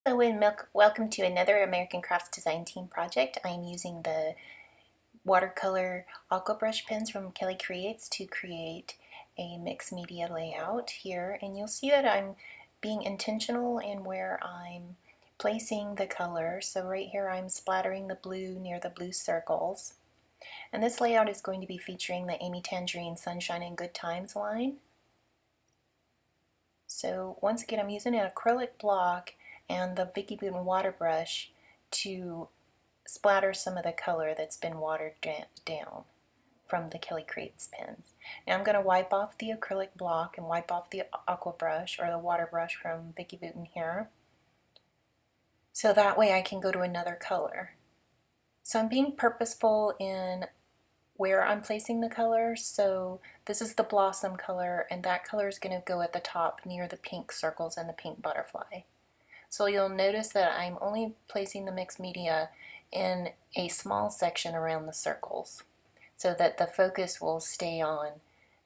Hello and welcome to another American Crafts Design Team project. I'm using the watercolor Aqua brush pens from Kelly Creates to create a mixed media layout here, and you'll see that I'm being intentional in where I'm placing the color. So right here I'm splattering the blue near the blue circles, and this layout is going to be featuring the Amy Tangerine Sunshine and Good Times line. So once again, I'm using an acrylic block and the Vicki Boutin Water Brush to splatter some of the color that's been watered down from the Kelly Creates pens. Now I'm going to wipe off the acrylic block and wipe off the Aqua brush or the water brush from Vicki Boutin here. So that way I can go to another color. So I'm being purposeful in where I'm placing the color. So this is the blossom color, and that color is going to go at the top near the pink circles and the pink butterfly. So you'll notice that I'm only placing the mixed media in a small section around the circles so that the focus will stay on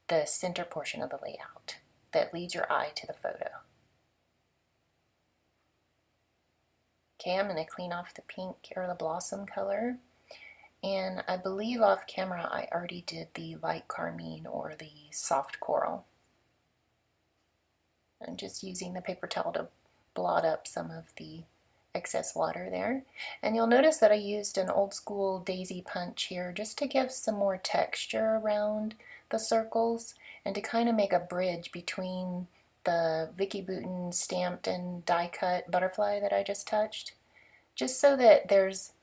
the center portion of the layout that leads your eye to the photo. Okay, I'm going to clean off the pink or the blossom color. And I believe off camera I already did the light carmine or the soft coral. I'm just using the paper towel to blot up some of the excess water there. And you'll notice that I used an old school daisy punch here just to give some more texture around the circles and to kind of make a bridge between the Vicki Boutin stamped and die cut butterfly that I just touched, just so that there's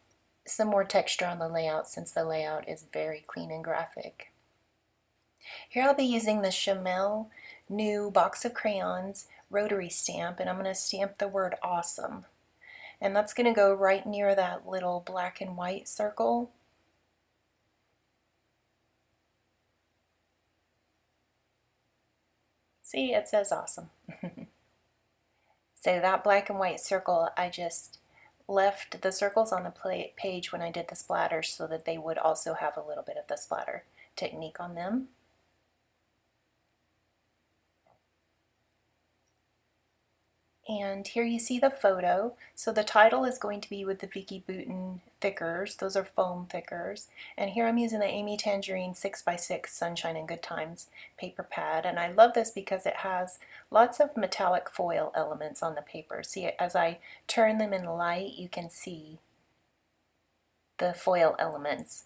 some more texture on the layout since the layout is very clean and graphic. Here I'll be using the Chamel new box of crayons rotary stamp, and I'm going to stamp the word awesome. And that's going to go right near that little black and white circle. See, it says awesome. So that black and white circle, I just left the circles on the page when I did the splatters so that they would also have a little bit of the splatter technique on them. And here you see the photo. So the title is going to be with the Vicki Boutin thickers. Those are foam thickers. And here I'm using the Amy Tangerine 6x6 Sunshine and Good Times paper pad. And I love this because it has lots of metallic foil elements on the paper. See, as I turn them in light, you can see the foil elements.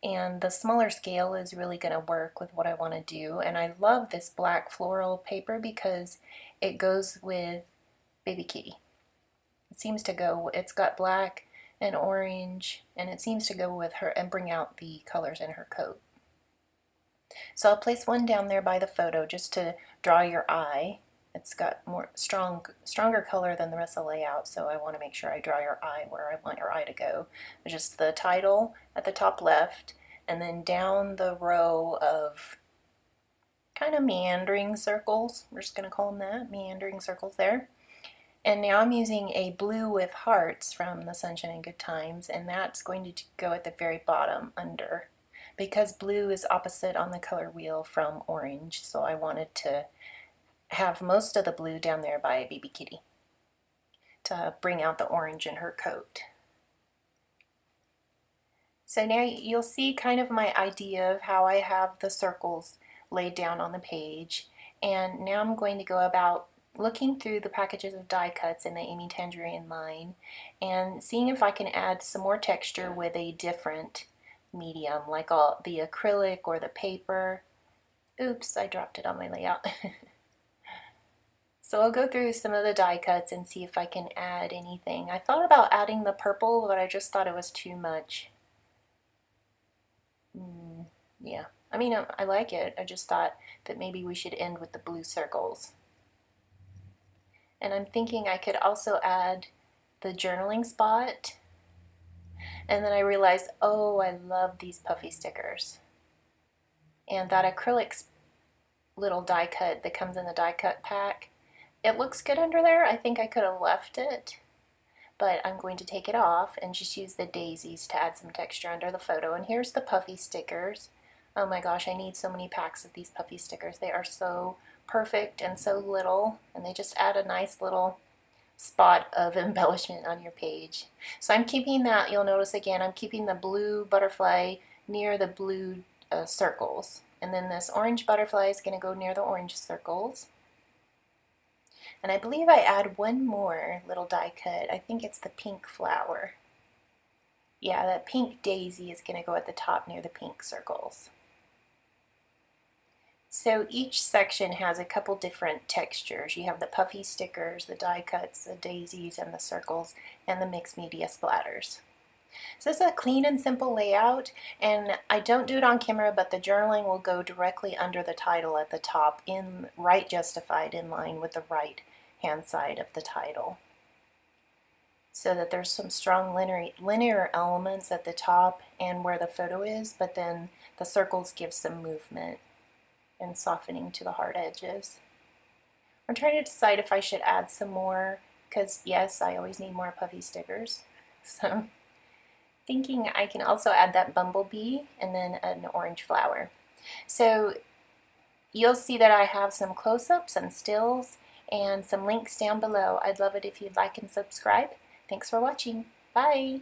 And the smaller scale is really going to work with what I want to do. And I love this black floral paper because it goes with Baby Kitty. It seems to go, it's got black and orange, and it seems to go with her and bring out the colors in her coat. So I'll place one down there by the photo just to draw your eye. It's got stronger color than the rest of the layout, so I want to make sure I draw your eye where I want your eye to go. Just the title at the top left, and then down the row of kind of meandering circles. We're just going to call them that, meandering circles there. And now I'm using a blue with hearts from the Sunshine and Good Times, and that's going to go at the very bottom under, because blue is opposite on the color wheel from orange, so I wanted to have most of the blue down there by Baby Kitty to bring out the orange in her coat. So now you'll see kind of my idea of how I have the circles laid down on the page, and now I'm going to go about looking through the packages of die cuts in the Amy Tangerine line and seeing if I can add some more texture with a different medium, like the acrylic or the paper. Oops, I dropped it on my layout. So I'll go through some of the die cuts and see if I can add anything. I thought about adding the purple, but I just thought it was too much. Yeah, I mean, I like it. I just thought that maybe we should end with the blue circles. And I'm thinking I could also add the journaling spot. And then I realized, oh, I love these puffy stickers. And that acrylic little die cut that comes in the die cut pack, it looks good under there. I think I could have left it, but I'm going to take it off and just use the daisies to add some texture under the photo. And here's the puffy stickers. Oh my gosh, I need so many packs of these puffy stickers. They are so perfect and so little, and they just add a nice little spot of embellishment on your page. So I'm keeping that, you'll notice again, I'm keeping the blue butterfly near the blue circles. And then this orange butterfly is going to go near the orange circles. And I believe I add one more little die cut. I think it's the pink flower. Yeah, that pink daisy is going to go at the top near the pink circles. So each section has a couple different textures. You have the puffy stickers, the die cuts, the daisies, and the circles, and the mixed media splatters. So this is a clean and simple layout, and I don't do it on camera, but the journaling will go directly under the title at the top, in right justified, in line with the right hand side of the title. So that there's some strong linear elements at the top and where the photo is, but then the circles give some movement and softening to the hard edges. I'm trying to decide if I should add some more, because yes, I always need more puffy stickers. So thinking I can also add that bumblebee and then an orange flower. So you'll see that I have some close-ups and stills and some links down below. I'd love it if you'd like and subscribe. Thanks for watching. Bye!